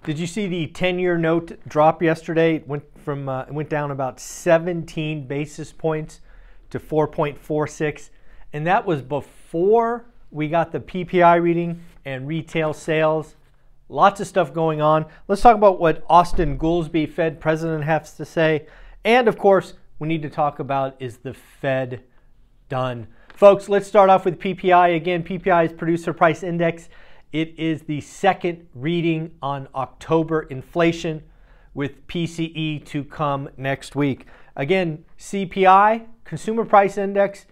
Did you see the 10-year note drop yesterday? It went down about 17 basis points to 4.46, and that was before we got the PPI reading and retail sales. Lots of stuff going on. Let's talk about what Austin Goolsbee, Fed president, has to say. And of course, we need to talk about, is the Fed done? Folks, let's start off with PPI. Again, PPI is Producer Price Index. It is the second reading on October inflation, with PCE to come next week. Again, CPI, Consumer Price Index,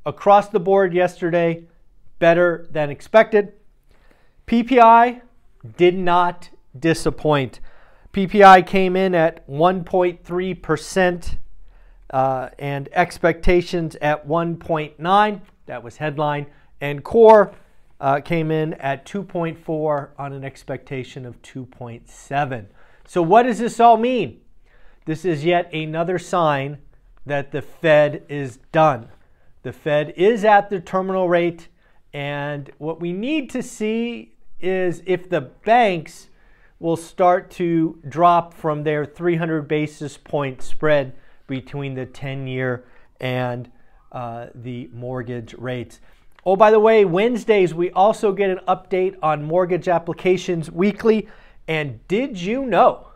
across the board yesterday, better than expected. PPI did not disappoint. PPI came in at 1.3% and expectations at 1.9. That was headline. And core came in at 2.4 on an expectation of 2.7. So what does this all mean? This is yet another sign that the Fed is done. The Fed is at the terminal rate, and what we need to see is if the banks will start to drop from their 300 basis point spread between the 10-year and the mortgage rates. Oh, by the way, Wednesdays we also get an update on mortgage applications weekly. And did you know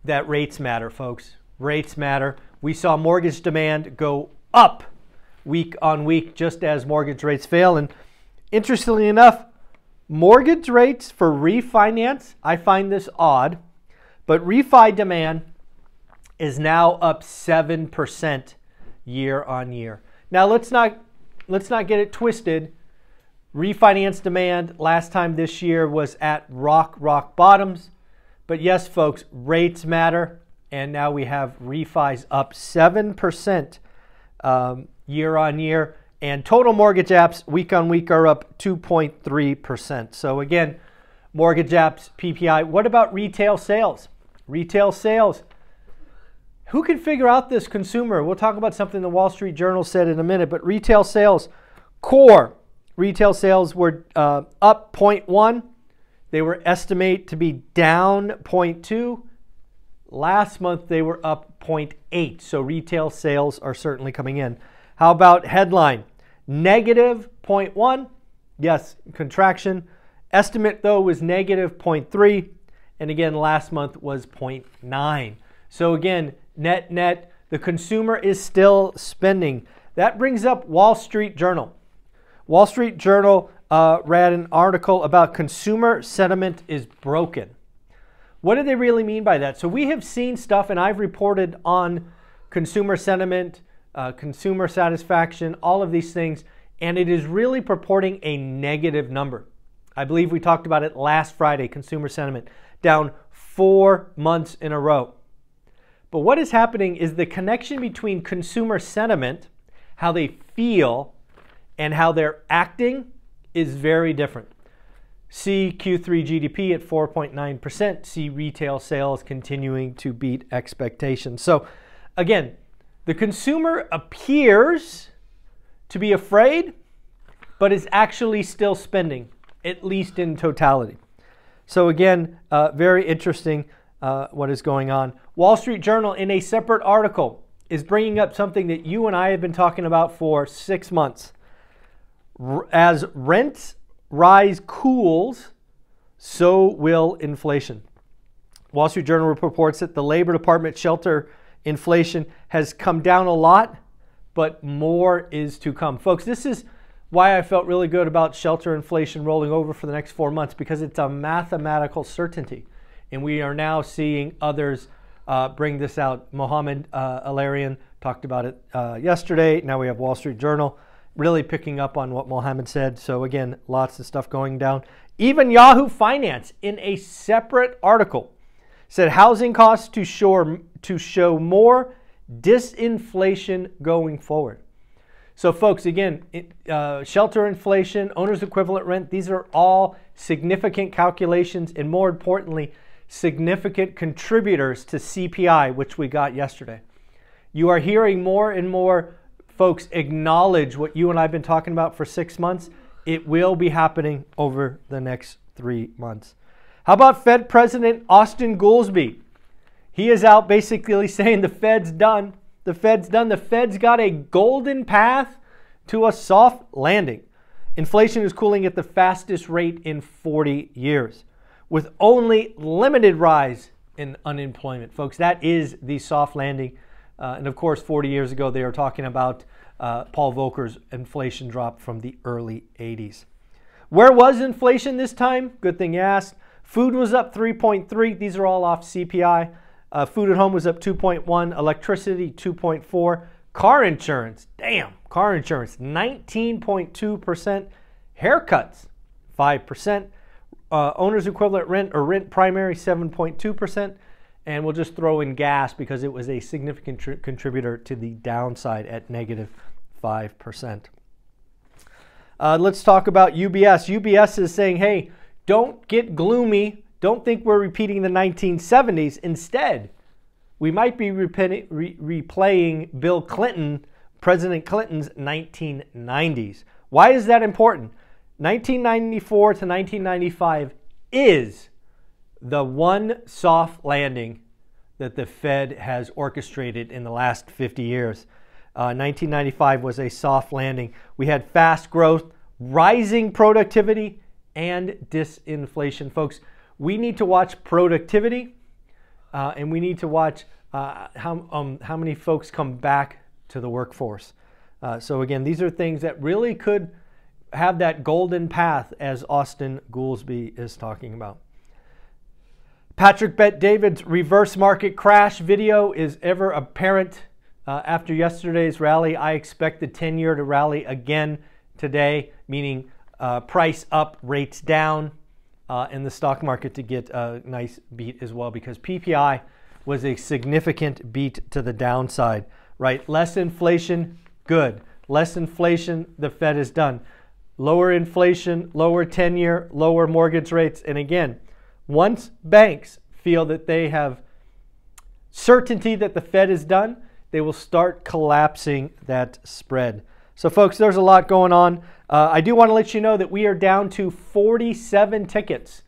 that rates matter, folks? Rates matter. We saw mortgage demand go up week on week just as mortgage rates fail. And interestingly enough, mortgage rates for refinance, I find this odd, but refi demand is now up 7% year on year. Now let's not get it twisted. Refinance demand last time this year was at rock bottoms. But yes, folks, rates matter. And now we have refis up 7% year on year. And total mortgage apps week on week are up 2.3%. So again, mortgage apps, PPI. What about retail sales? Retail sales. Who can figure out this consumer? We'll talk about something the Wall Street Journal said in a minute, but retail sales, core retail sales were up 0.1. They were estimated to be down 0.2. Last month, they were up 0.8. So retail sales are certainly coming in. How about headline? Negative 0.1. Yes, contraction. Estimate, though, was negative 0.3. And again, last month was 0.9. So again, net, the consumer is still spending. That brings up Wall Street Journal. Wall Street Journal read an article about consumer sentiment is broken. What do they really mean by that? So we have seen stuff, and I've reported on consumer sentiment, consumer satisfaction, all of these things, and it is really purporting a negative number. I believe we talked about it last Friday, consumer sentiment, down 4 months in a row. But what is happening is the connection between consumer sentiment, how they feel, and how they're acting is very different. See Q3 GDP at 4.9%. See retail sales continuing to beat expectations. So again, the consumer appears to be afraid, but is actually still spending, at least in totality. So again, very interesting what is going on. Wall Street Journal, in a separate article, is bringing up something that you and I have been talking about for 6 months. As rents rise cools, so will inflation. Wall Street Journal reports that the Labor Department shelter inflation has come down a lot, but more is to come. Folks, this is why I felt really good about shelter inflation rolling over for the next 4 months, because it's a mathematical certainty. And we are now seeing others bring this out. Mohammed Alarian talked about it yesterday. Now we have Wall Street Journal really picking up on what Mohammed said. So again, lots of stuff going down. Even Yahoo Finance, in a separate article, said housing costs to show more disinflation going forward. So folks, again, shelter inflation, owner's equivalent rent, these are all significant calculations, and more importantly, significant contributors to CPI, which we got yesterday. You are hearing more and more folks acknowledge what you and I have been talking about for 6 months. It will be happening over the next 3 months. How about Fed President Austin Goolsbee? He is out basically saying the Fed's done. The Fed's done. The Fed's got a golden path to a soft landing. Inflation is cooling at the fastest rate in 40 years, with only limited rise in unemployment. Folks, that is the soft landing. And of course, 40 years ago, they were talking about Paul Volcker's inflation drop from the early 80s. Where was inflation this time? Good thing you asked. Food was up 3.3. These are all off CPI. Food at home was up 2.1. Electricity 2.4. Car insurance, damn, car insurance 19.2%. Haircuts 5%. Owner's equivalent rent or rent primary 7.2%. And we'll just throw in gas because it was a significant contributor to the downside at negative 5%. Let's talk about UBS. UBS is saying, hey, don't get gloomy. Don't think we're repeating the 1970s. Instead, we might be replaying Bill Clinton, President Clinton's 1990s. Why is that important? 1994 to 1995 is the one soft landing that the Fed has orchestrated in the last 50 years. 1995 was a soft landing. We had fast growth, rising productivity, and disinflation. Folks, we need to watch productivity, and we need to watch how many folks come back to the workforce. So again, these are things that really could have that golden path as Austin Goolsbee is talking about. Patrick Bet-David's reverse market crash video is ever apparent after yesterday's rally. I expect the 10-year to rally again today, meaning price up, rates down, and the stock market to get a nice beat as well, because PPI was a significant beat to the downside, right? Less inflation, good. Less inflation, the Fed is done. Lower inflation, lower 10-year, lower mortgage rates. And again, once banks feel that they have certainty that the Fed is done, they will start collapsing that spread. So folks, there's a lot going on. I do want to let you know that we are down to 47 tickets.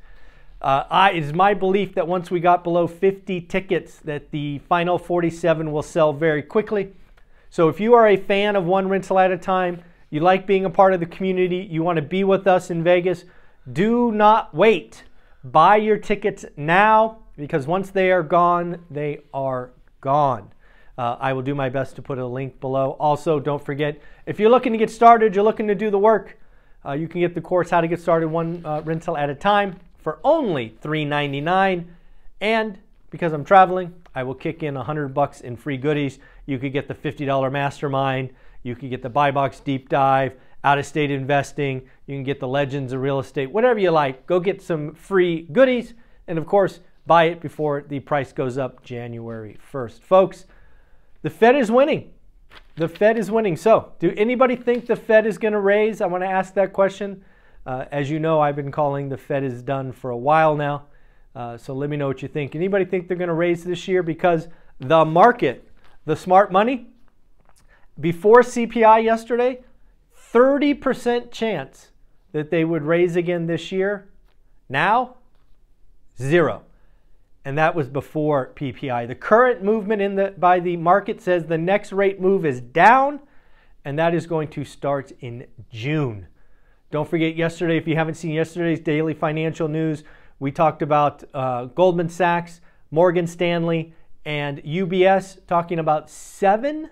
It is my belief that once we got below 50 tickets, that the final 47 will sell very quickly. So if you are a fan of One Rental at a Time, you like being a part of the community, you want to be with us in Vegas, do not wait. Buy your tickets now, because once they are gone, they are gone. I will do my best to put a link below. Also, don't forget, if you're looking to get started, you're looking to do the work, you can get the course, How to Get Started One Rental at a Time, for only $3.99. And because I'm traveling, I will kick in $100 in free goodies. You could get the $50 mastermind. You could get the buy box deep dive, out-of-state investing. You can get the legends of real estate, whatever you like. Go get some free goodies. And of course, buy it before the price goes up January 1st. Folks, the Fed is winning. The Fed is winning. So, do anybody think the Fed is going to raise? I want to ask that question. As you know, I've been calling the Fed is done for a while now. So let me know what you think. Anybody think they're going to raise this year? Because the market, the smart money, before CPI yesterday, 30% chance that they would raise again this year. Now, 0. And that was before PPI. The current movement by the market says the next rate move is down, and that is going to start in June. Don't forget yesterday, if you haven't seen yesterday's daily financial news, we talked about Goldman Sachs, Morgan Stanley, and UBS talking about 7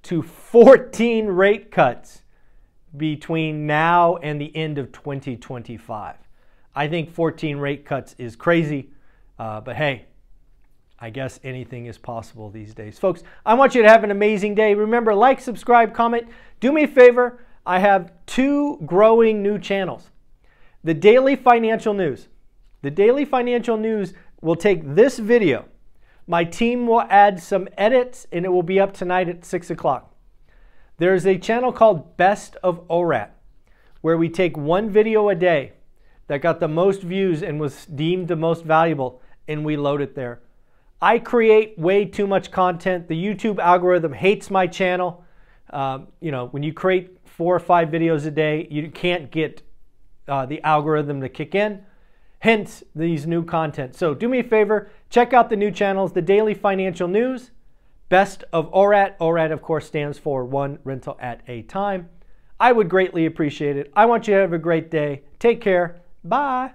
to 14 rate cuts between now and the end of 2025. I think 14 rate cuts is crazy, but hey, I guess anything is possible these days. Folks, I want you to have an amazing day. Remember, like, subscribe, comment. Do me a favor. I have 2 growing new channels. The Daily Financial News. The Daily Financial News will take this video. My team will add some edits, and it will be up tonight at 6 o'clock. There's a channel called Best of ORAT, where we take one video a day that got the most views and was deemed the most valuable, and we load it there. I create way too much content. The YouTube algorithm hates my channel. When you create 4 or 5 videos a day, you can't get the algorithm to kick in. hence these new content. So do me a favor, check out the new channels, the Daily Financial News, Best of ORAT. ORAT, of course, stands for one rental at a time. I would greatly appreciate it. I want you to have a great day. Take care. Bye.